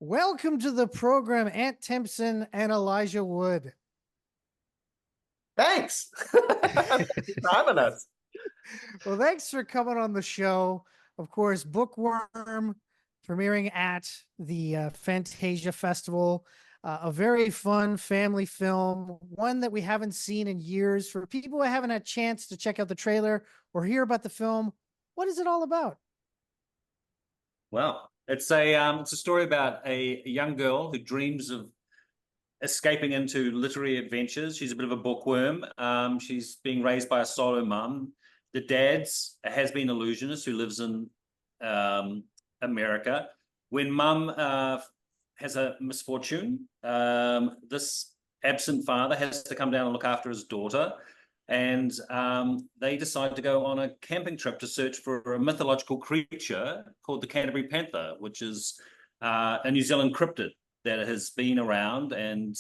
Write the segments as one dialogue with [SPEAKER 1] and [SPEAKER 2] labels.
[SPEAKER 1] Welcome to the program, Ant Timpson and Elijah Wood.
[SPEAKER 2] Thanks. Thanks for having us.
[SPEAKER 1] Well, thanks for coming on the show. Of course, Bookworm premiering at the Fantasia Festival. A very fun family film, one that we haven't seen in years. For people who haven't had a chance to check out the trailer or hear about the film, what is it all about?
[SPEAKER 3] Well, it's a story about a young girl who dreams of escaping into literary adventures. She's a bit of a bookworm. She's being raised by a solo mum. The dad's a has-been illusionist who lives in America. When mum has a misfortune, this absent father has to come down and look after his daughter. And they decide to go on a camping trip to search for a mythological creature called the Canterbury Panther, which is a New Zealand cryptid that has been around. And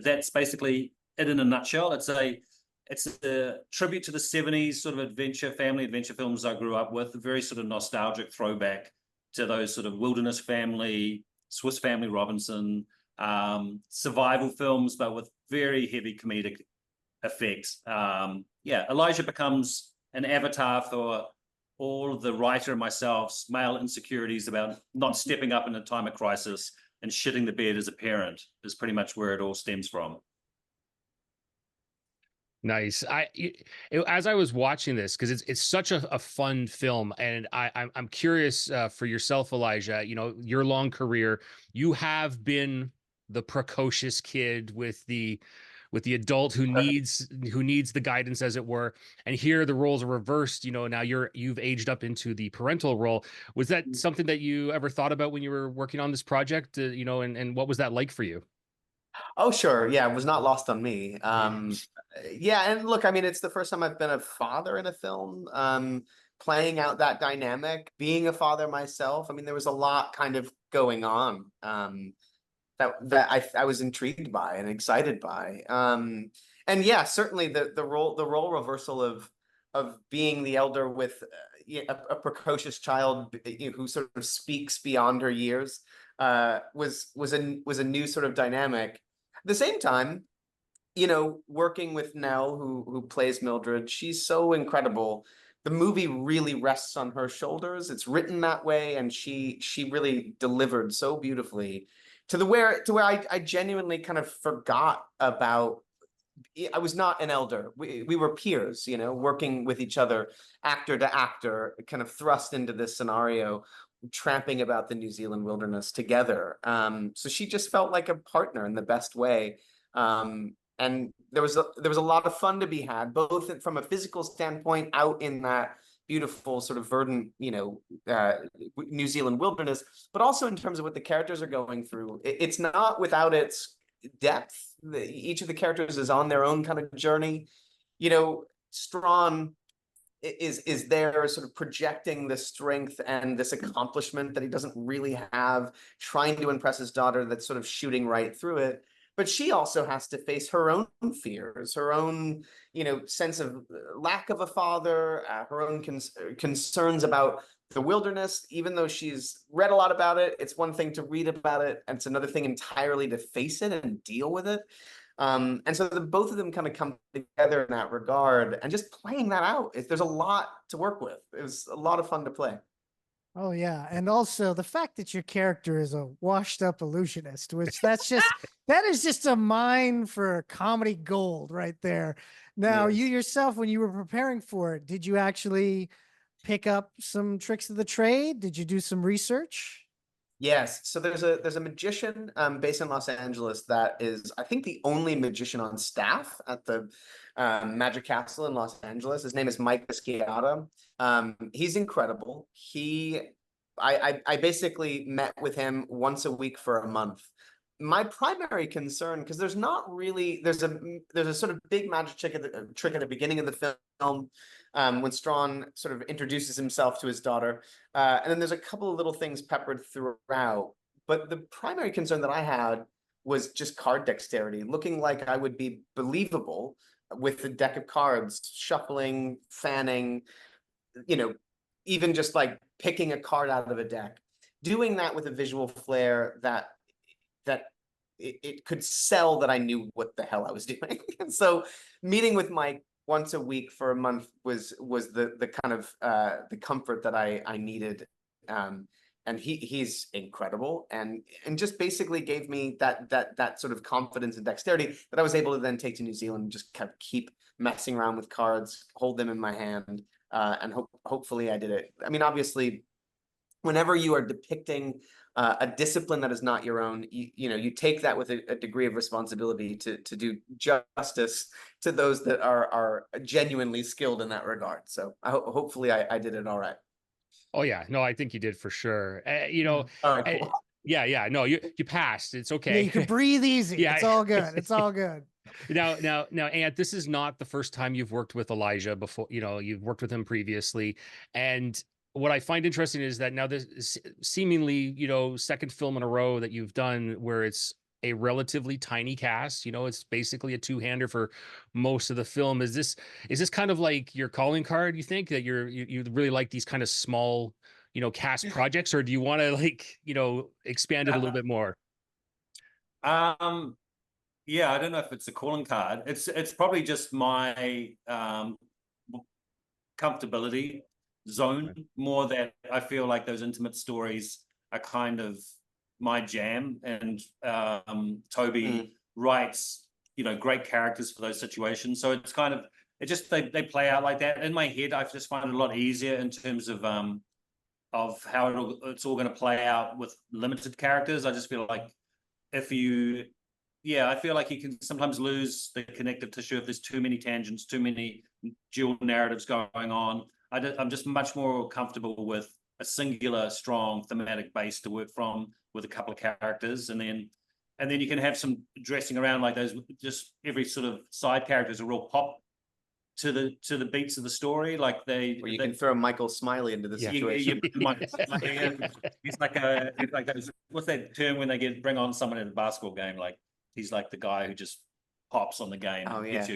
[SPEAKER 3] that's basically it in a nutshell. It's a tribute to the 70s sort of family adventure films I grew up with, a very sort of nostalgic throwback to those sort of Wilderness Family, Swiss Family Robinson, survival films, but with very heavy comedic effect. Elijah becomes an avatar for all the writer and myself's male insecurities about not stepping up in a time of crisis and shitting the bed as a parent is pretty much where it all stems from.
[SPEAKER 4] Nice. As I was watching this, because it's such a fun film, and I'm curious for yourself, Elijah. You know, your long career, you have been the precocious kid with the adult who needs the guidance, as it were. And here the roles are reversed. You know, now you've aged up into the parental role. Was that something that you ever thought about when you were working on this project? And what was that like for you?
[SPEAKER 2] Oh, sure. Yeah, it was not lost on me. Yeah, and look, I mean, it's the first time I've been a father in a film, playing out that dynamic, being a father myself. I mean, there was a lot kind of going on that I was intrigued by and excited by. And yeah, certainly the role reversal of being the elder with a precocious child who sort of speaks beyond her years was a new sort of dynamic. At the same time, working with Nell, who plays Mildred, she's so incredible. The movie really rests on her shoulders. It's written that way, and she really delivered so beautifully to where I genuinely kind of forgot about. I was not an elder. We were peers, working with each other, actor to actor, kind of thrust into this scenario, tramping about the New Zealand wilderness together. So she just felt like a partner in the best way. And there was a lot of fun to be had, both from a physical standpoint out in that beautiful sort of verdant, New Zealand wilderness, but also in terms of what the characters are going through. It's not without its depth. Each of the characters is on their own kind of journey. Strawn is there sort of projecting the strength and this accomplishment that he doesn't really have, trying to impress his daughter that's sort of shooting right through it. But she also has to face her own fears, her own, sense of lack of a father, her own concerns about the wilderness. Even though she's read a lot about it, it's one thing to read about it, and it's another thing entirely to face it and deal with it. And so both of them kind of come together in that regard, and just playing that out, there's a lot to work with. It was a lot of fun to play.
[SPEAKER 1] Oh yeah, and also the fact that your character is a washed-up illusionist, which that is just a mine for comedy gold right there. Now,
[SPEAKER 2] Yes.
[SPEAKER 1] you yourself, when you were preparing for it, did you actually pick up some tricks of the trade? Did you do some research?
[SPEAKER 2] Yes. So there's a magician based in Los Angeles that is, I think, the only magician on staff at the Magic Castle in Los Angeles. His name is Mike Basquiat. He's incredible. I basically met with him once a week for a month. My primary concern, because there's a sort of big magic trick at the beginning of the film, when Strawn sort of introduces himself to his daughter, and then there's a couple of little things peppered throughout. But the primary concern that I had was just card dexterity, looking like I would be believable with the deck of cards, shuffling, fanning, even just like picking a card out of a deck. doing that with a visual flair that it could sell that I knew what the hell I was doing. And so meeting with Mike once a week for a month was the kind of the comfort that I needed. And he's incredible, and just basically gave me that sort of confidence and dexterity that I was able to then take to New Zealand and just kind of keep messing around with cards, hold them in my hand, and hopefully I did it. I mean, obviously, whenever you are depicting a discipline that is not your own, you take that with a degree of responsibility to do justice to those that are genuinely skilled in that regard. So hopefully I did it all right.
[SPEAKER 4] Oh yeah, no, I think you did for sure.
[SPEAKER 2] All right, cool.
[SPEAKER 4] Yeah, no, you passed. It's
[SPEAKER 1] Yeah,
[SPEAKER 4] okay.
[SPEAKER 1] you can breathe easy.
[SPEAKER 4] Yeah.
[SPEAKER 1] It's all good. It's all good.
[SPEAKER 4] Now, Ant, this is not the first time you've worked with Elijah before. You've worked with him previously, and what I find interesting is that now this is seemingly, second film in a row that you've done where it's a relatively tiny cast. It's basically a two-hander for most of the film. Is this kind of like your calling card? You think that you really like these kind of small, cast projects, or do you want to expand it a little bit more?
[SPEAKER 3] Yeah, I don't know if it's a calling card. It's probably just my comfortability zone more, that I feel like those intimate stories are kind of my jam, and Toby writes great characters for those situations, so it's kind of they play out like that in my head. I just find it a lot easier in terms of how it's all going to play out with limited characters. I just feel like I feel like you can sometimes lose the connective tissue if there's too many tangents, too many dual narratives going on. I'm just much more comfortable with a singular, strong thematic base to work from with a couple of characters, and then you can have some dressing around like those. Just every sort of side character is a real pop to the beats of the story. Like
[SPEAKER 2] you can throw Michael Smiley into the situation.
[SPEAKER 3] He's like those, what's that term when they bring on someone in a basketball game? Like he's like the guy who just pops on the game.
[SPEAKER 2] Oh yeah.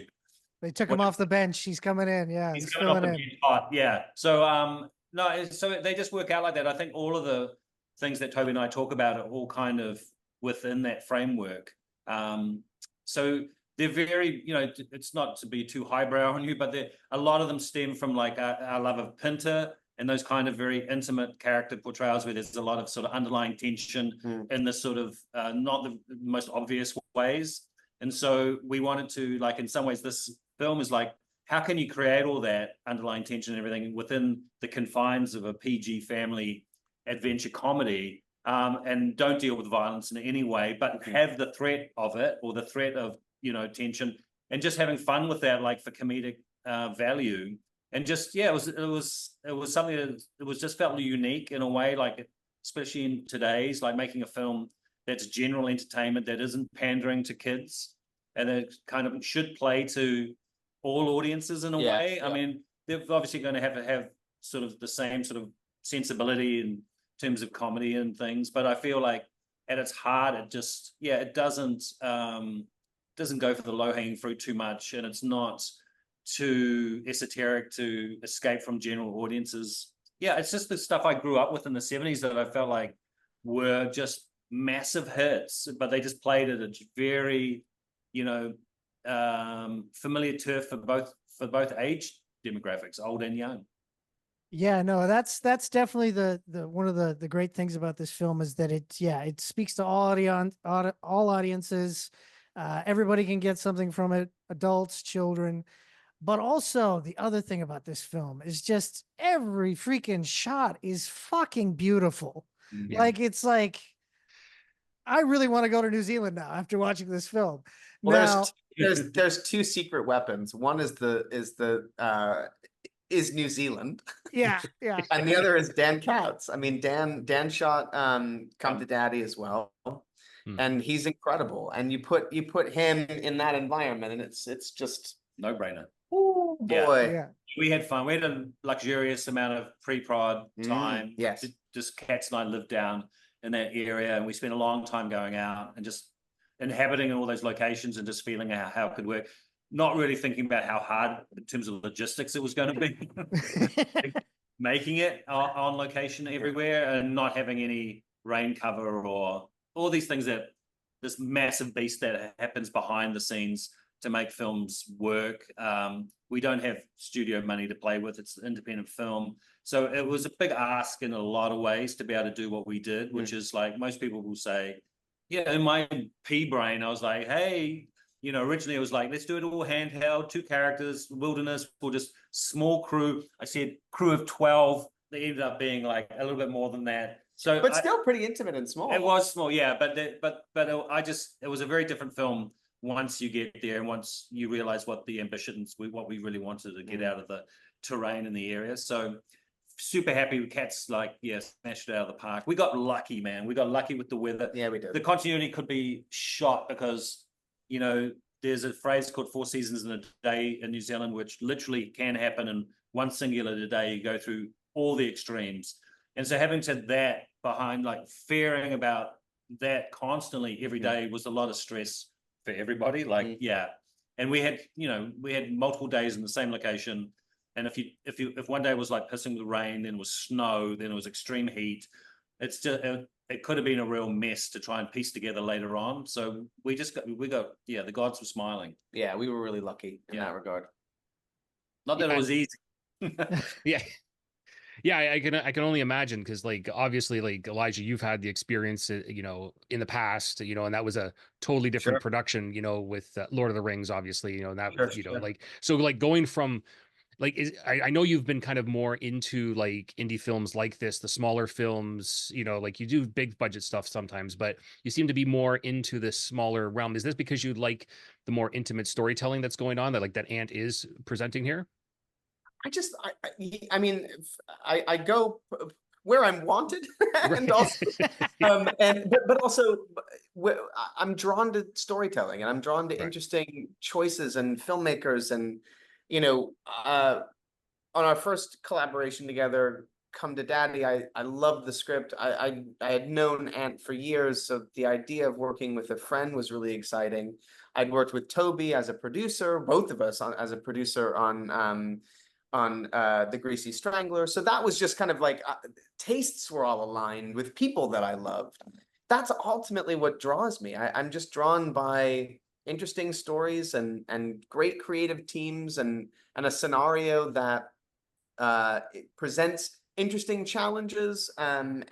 [SPEAKER 1] They took him off the bench. He's coming in. Yeah,
[SPEAKER 3] he's coming off the bench hot. Yeah. So no, so they just work out like that. I think all of the things that Toby and I talk about are all kind of within that framework. So they're very, it's not to be too highbrow on you, but a lot of them stem from like our love of Pinter and those kind of very intimate character portrayals where there's a lot of sort of underlying tension in the sort of not the most obvious ways. And so we wanted to, like, in some ways, this film is like, how can you create all that underlying tension and everything within the confines of a PG family adventure comedy, and don't deal with violence in any way, but have the threat of it, or the threat of tension, and just having fun with that, like for comedic value. And just it was something that it was just felt unique in a way, like especially in today's, like making a film that's general entertainment that isn't pandering to kids, and it kind of should play to all audiences in a way. Yeah. I mean, they're obviously going to have sort of the same sort of sensibility in terms of comedy and things, but I feel like at its heart, it just it doesn't go for the low-hanging fruit too much, and it's not too esoteric to escape from general audiences. Yeah, it's just the stuff I grew up with in the 70s that I felt like were just massive hits, but they just played at a very, familiar turf for both age demographics, old and young.
[SPEAKER 1] Yeah, no, that's definitely the one of the great things about this film is that it speaks to all audiences. Everybody can get something from it, adults, children. But also the other thing about this film is just every freaking shot is fucking beautiful. Yeah. Like, it's like, I really want to go to New Zealand now after watching this film.
[SPEAKER 2] Well, now, there's two secret weapons. One is New Zealand.
[SPEAKER 1] Yeah.
[SPEAKER 2] And the other is Dan Katz. I mean, Dan shot Come to Daddy as well. And he's incredible. And you put him in that environment, and it's just
[SPEAKER 3] no-brainer.
[SPEAKER 2] Oh boy.
[SPEAKER 1] Yeah.
[SPEAKER 3] We had fun. We had a luxurious amount of pre-prod time.
[SPEAKER 2] Yes.
[SPEAKER 3] Just Katz and I lived down in that area, and we spent a long time going out and just inhabiting all those locations and just feeling how it could work. Not really thinking about how hard in terms of logistics it was going to be. Making it on location everywhere, and not having any rain cover or all these things that this massive beast that happens behind the scenes to make films work. We don't have studio money to play with. It's independent film. So it was a big ask in a lot of ways to be able to do what we did, which is like most people will say, yeah, in my pea brain, I was like, hey, you know, originally it was like, let's do it all handheld, 2 characters, wilderness, for just small crew. I said crew of 12. They ended up being like a little bit more than that. So,
[SPEAKER 2] but still pretty intimate and small.
[SPEAKER 3] It was small, yeah. But it was a very different film once you get there and once you realize what the ambitions, what we really wanted to get out of the terrain in the area. So super happy with Cats, like, yeah, smashed it out of the park. We got lucky, man. We got lucky with the weather.
[SPEAKER 2] Yeah, we did.
[SPEAKER 3] The continuity could be shot because, you know, there's a phrase called 4 seasons in a day in New Zealand, which literally can happen in one singular day. You go through all the extremes. And so having said that behind, like, fearing about that constantly every day was a lot of stress for everybody. Like, yeah. And we had, you know, we had multiple days in the same location. And if one day was like pissing with rain, then it was snow, then it was extreme heat. It's just, it could have been a real mess to try and piece together later on. So we got, yeah, the gods were smiling.
[SPEAKER 2] Yeah, we were really lucky in that regard.
[SPEAKER 3] Not that it was easy.
[SPEAKER 4] Yeah. Yeah, I can only imagine, because like obviously, like, Elijah, you've had the experience, you know, in the past, you know, and that was a totally different production, you know, with Lord of the Rings, obviously, you know, and that you know, like, so like going from like, I know you've been kind of more into like indie films like this, the smaller films, you know, like you do big budget stuff sometimes, but you seem to be more into this smaller realm. Is this because you like the more intimate storytelling that's going on, that like that Ant is presenting here?
[SPEAKER 2] I mean, I go where I'm wanted, and also, but also, I'm drawn to storytelling, and I'm drawn to interesting choices and filmmakers, and you know, on our first collaboration together, Come to Daddy, I loved the script. I had known Ant for years, so the idea of working with a friend was really exciting. I'd worked with Toby as a producer, both of us as a producer on The Greasy Strangler. So that was just kind of like tastes were all aligned with people that I loved. That's ultimately what draws me. I'm just drawn by interesting stories and great creative teams and a scenario that presents interesting challenges and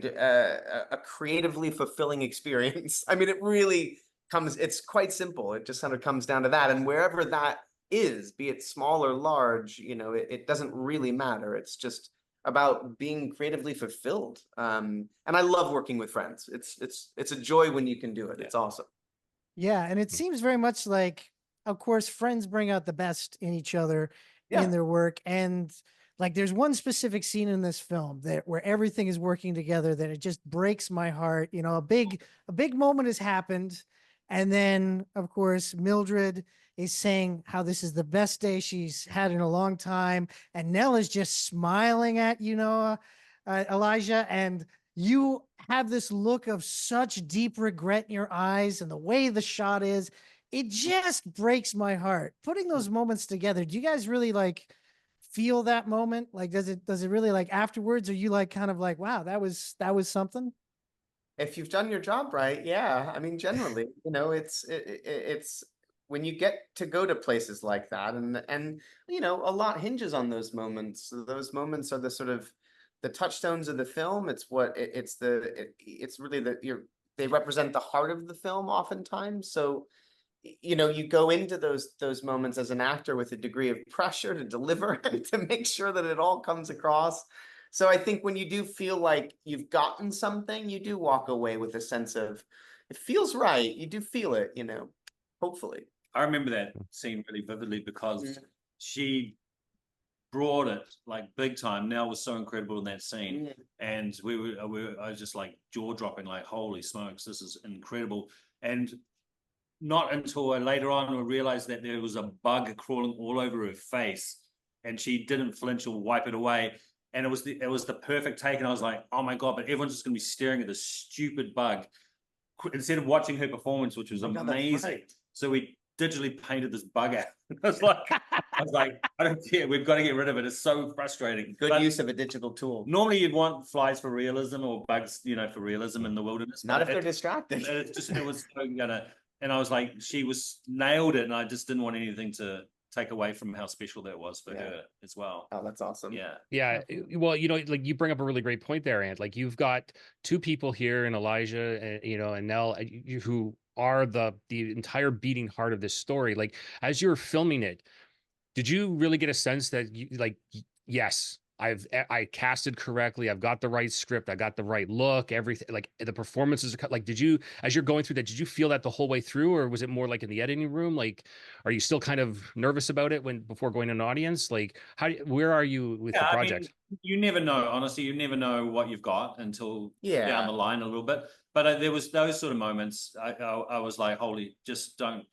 [SPEAKER 2] a creatively fulfilling experience. I mean, it's quite simple. It just kind of comes down to that. And wherever that is, be it small or large, you know, it doesn't really matter. It's just about being creatively fulfilled. And I love working with friends. It's a joy when you can do it. It's awesome.
[SPEAKER 1] Yeah, and it seems very much like, of course, friends bring out the best in each other in their work. And like, there's one specific scene in this film where everything is working together that it just breaks my heart. You know, a big moment has happened. And then, of course, Mildred is saying how this is the best day she's had in a long time. And Nell is just smiling at, you know, Elijah. And you have this look of such deep regret in your eyes, and the way the shot is, it just breaks my heart. Putting those moments together, do you guys really like feel that moment? Like, does it really, like, afterwards, are you like kind of like, wow, that was something?
[SPEAKER 2] If you've done your job right, yeah. I mean, generally, you know, it's when you get to go to places like that, and you know, a lot hinges on those moments. Those moments are the sort of the touchstones of the film. It's really they represent the heart of the film oftentimes. So, you know, you go into those moments as an actor with a degree of pressure to deliver and to make sure that it all comes across. So I think when you do feel like you've gotten something, you do walk away with a sense of, it feels right. You do feel it, you know, hopefully.
[SPEAKER 3] I remember that scene really vividly because she brought it like big time. Nell was so incredible in that scene. And I was just like jaw dropping, like, holy smokes, this is incredible. And not until later on I realized that there was a bug crawling all over her face, and she didn't flinch or wipe it away. And it was the perfect take. And I was like, oh my God, but everyone's just going to be staring at this stupid bug instead of watching her performance, which was amazing. Right. So we digitally painted this bug out. I was like, I was like, I don't care. We've got to get rid of it. It's so frustrating.
[SPEAKER 2] Good
[SPEAKER 3] But
[SPEAKER 2] use of a digital tool.
[SPEAKER 3] normally you'd want flies for realism or bugs, for realism in the wilderness.
[SPEAKER 2] Not
[SPEAKER 3] but
[SPEAKER 2] if they're distracting.
[SPEAKER 3] it was so and I was like, she was nailed it, and I just didn't want anything to take away from how special that was for her as well.
[SPEAKER 2] Oh, that's awesome.
[SPEAKER 3] Yeah.
[SPEAKER 4] Yeah. Well, like you bring up a really great point there, Ant. Like you've got two people here in Elijah, and Nell, who are the entire beating heart of this story. Like as you were filming it, did you really get a sense that yes, I casted correctly, I've got the right script, I got the right look, everything, like the performances are like, did you, as you're going through that, did you feel that the whole way through, or was it more like in the editing room? Like, are you still kind of nervous about it before going to an audience? Like, where are you with the project?
[SPEAKER 3] I mean, you never know, honestly. You never know what you've got until down the line a little bit. But there was those sort of moments. I was like, holy, just don't.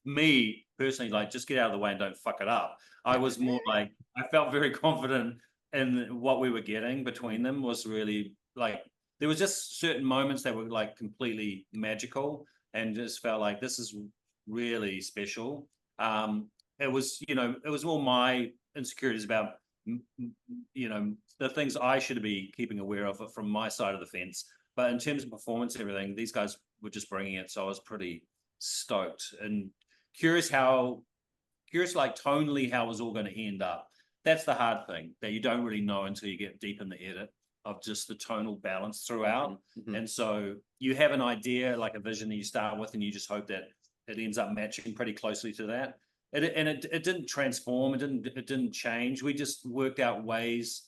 [SPEAKER 3] Me personally, like, just get out of the way and don't fuck it up. I was more like, I felt very confident in what we were getting between them. Was really like, there was just certain moments that were like completely magical, and just felt like this is really special. It was, it was all my insecurities about, the things I should be keeping aware of from my side of the fence. But in terms of performance, everything, these guys were just bringing it. So I was pretty stoked and curious like tonally how it was all going to end up. That's the hard thing that you don't really know until you get deep in the edit of just the tonal balance throughout.
[SPEAKER 2] Mm-hmm.
[SPEAKER 3] And so you have an idea, like a vision that you start with, and you just hope that it ends up matching pretty closely to that. It didn't transform. It didn't change. We just worked out ways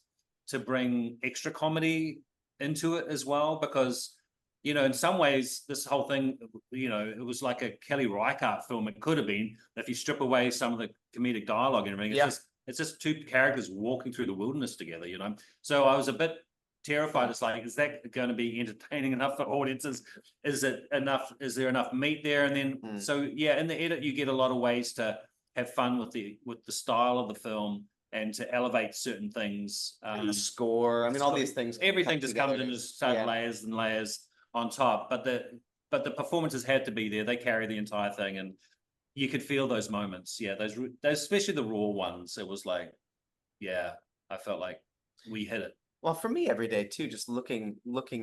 [SPEAKER 3] to bring extra comedy into it as well, because in some ways this whole thing, it was like a Kelly Reichardt film. It could have been, if you strip away some of the comedic dialogue and everything. It's just two characters walking through the wilderness together. So I was a bit terrified. It's like, is that going to be entertaining enough for audiences? Is it enough? Is there enough meat there? And then so in the edit you get a lot of ways to have fun with the style of the film and to elevate certain things.
[SPEAKER 2] And the score, I mean, all these things.
[SPEAKER 3] Everything just comes in as layers and layers on top. But the performances had to be there. They carry the entire thing, and you could feel those moments. Yeah, those especially the raw ones. It was like, I felt like we hit it.
[SPEAKER 2] Well, for me every day too, just looking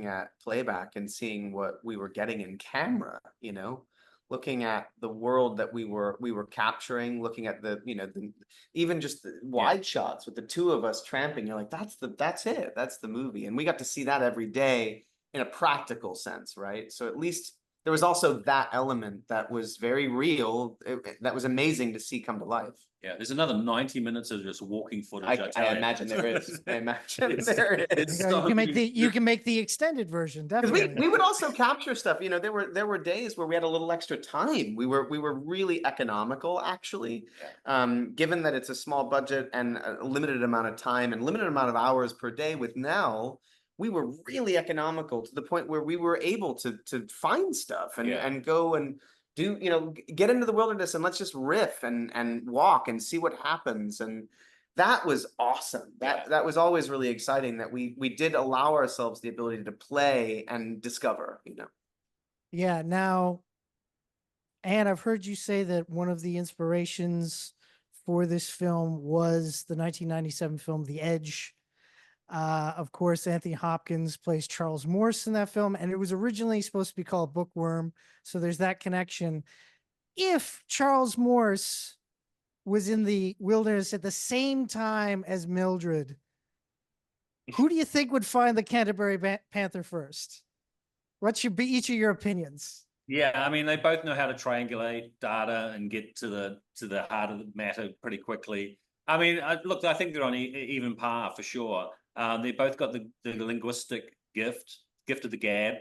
[SPEAKER 2] at playback and seeing what we were getting in camera, looking at the world that we were capturing, looking at even just the wide shots with the two of us tramping. You're like, that's it. That's the movie. And we got to see that every day in a practical sense, right? So at least there was also that element that was very real. That was amazing to see come to life.
[SPEAKER 3] Yeah, there's another 90 minutes of just walking footage.
[SPEAKER 2] I imagine there is. I imagine there is.
[SPEAKER 1] You can make the extended version, definitely.
[SPEAKER 2] We would also capture stuff. There were days where we had a little extra time. We were really economical, actually. Given that it's a small budget and a limited amount of time and limited amount of hours per day with Nell, we were really economical to the point where we were able to find stuff and go and do, get into the wilderness and let's just riff and walk and see what happens. And that was awesome. That was always really exciting, that we did allow ourselves the ability to play and discover,
[SPEAKER 1] Yeah. Now, Anne, I've heard you say that one of the inspirations for this film was the 1997 film, The Edge. Of course, Anthony Hopkins plays Charles Morse in that film, and it was originally supposed to be called Bookworm. So there's that connection. If Charles Morse was in the wilderness at the same time as Mildred, who do you think would find the Canterbury Panther first? What's each of your opinions?
[SPEAKER 3] Yeah, I mean, they both know how to triangulate data and get to the heart of the matter pretty quickly. I mean, look, I think they're on even par for sure. They both got the linguistic gift of the gab.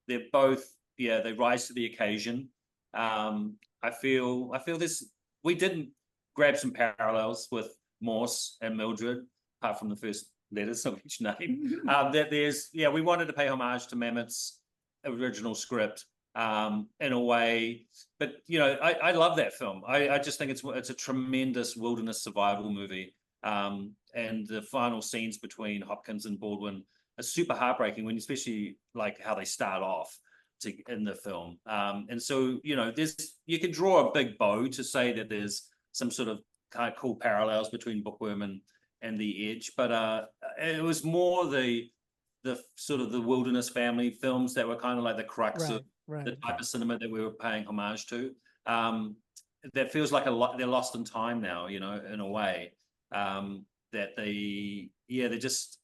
[SPEAKER 3] They're both, they rise to the occasion. I feel this. We didn't grab some parallels with Morse and Mildred, apart from the first letters of each name. We wanted to pay homage to Mamet's original script in a way, but I love that film. I just think it's a tremendous wilderness survival movie. And the final scenes between Hopkins and Baldwin are super heartbreaking, when especially like how they start off in the film. And so, you can draw a big bow to say that there's some sort of kind of cool parallels between Bookworm and The Edge, but it was more the sort of the Wilderness Family films that were kind of like the crux of the type of cinema that we were paying homage to. That feels like they're lost in time now, you know, in a way. That they're just,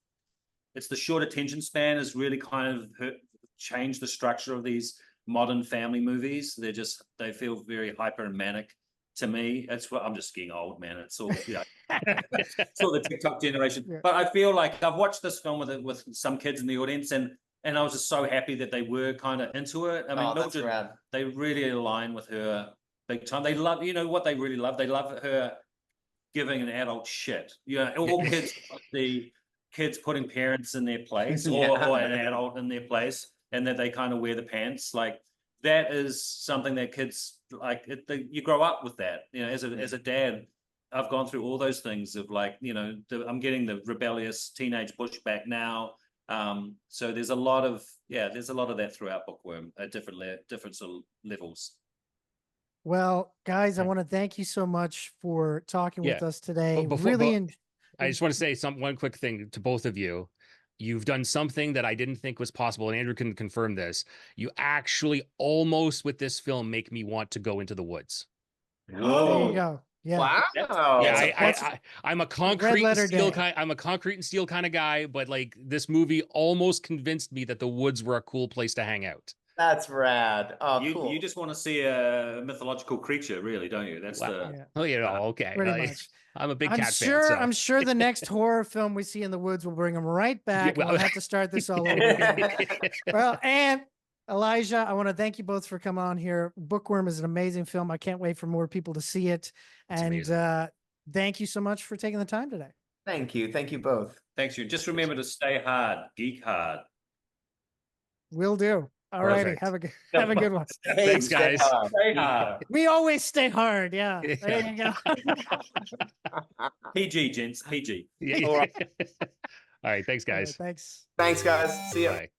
[SPEAKER 3] it's the short attention span has really kind of changed the structure of these modern family movies. They feel very hyper and manic to me. That's what I'm just getting old, man. It's all, it's all the TikTok generation. Yeah. But I feel like I've watched this film with some kids in the audience, and I was just so happy that they were kind of into it. I mean, Mildred, they really align with her big time. They love, you know what they really love? They love her giving an adult shit. You know, all kids, the kids putting parents in their place or an adult in their place, and that they kind of wear the pants. Like, that is something that kids like. You grow up with that. You know, as a dad, I've gone through all those things of like, you know, I'm getting the rebellious teenage pushback now. So there's a lot of that throughout Bookworm at different sort of levels.
[SPEAKER 1] Well, guys, I want to thank you so much for talking with us today.
[SPEAKER 4] I just want to say one quick thing to both of you. You've done something that I didn't think was possible, and Andrew can confirm this. You actually almost, with this film, make me want to go into the woods.
[SPEAKER 1] Oh, there you go. Yeah.
[SPEAKER 2] Wow.
[SPEAKER 4] Yeah, I'm a concrete and steel kind. I'm a concrete and steel kind of guy, but like this movie almost convinced me that the woods were a cool place to hang out.
[SPEAKER 2] That's rad. Oh,
[SPEAKER 3] you just want to see a mythological creature, really, don't you? That's
[SPEAKER 4] Oh, you know, okay.
[SPEAKER 1] Pretty much.
[SPEAKER 4] I'm a big cat fan. So.
[SPEAKER 1] I'm sure the next horror film we see in the woods will bring them right back. We'll have to start this all over again. Well, and Elijah, I want to thank you both for coming on here. Bookworm is an amazing film. I can't wait for more people to see it. And thank you so much for taking the time today.
[SPEAKER 2] Thank you. Thank you both.
[SPEAKER 3] Thanks, you. Just remember to stay hard. Geek hard.
[SPEAKER 1] Will do. All righty. Have a good one.
[SPEAKER 4] Thanks, guys.
[SPEAKER 3] Stay hard.
[SPEAKER 1] We always stay hard. Yeah. There you
[SPEAKER 3] go. PG, gents. PG.
[SPEAKER 4] All right. Thanks, guys.
[SPEAKER 1] Thanks.
[SPEAKER 2] Thanks, guys. See ya.
[SPEAKER 4] Bye.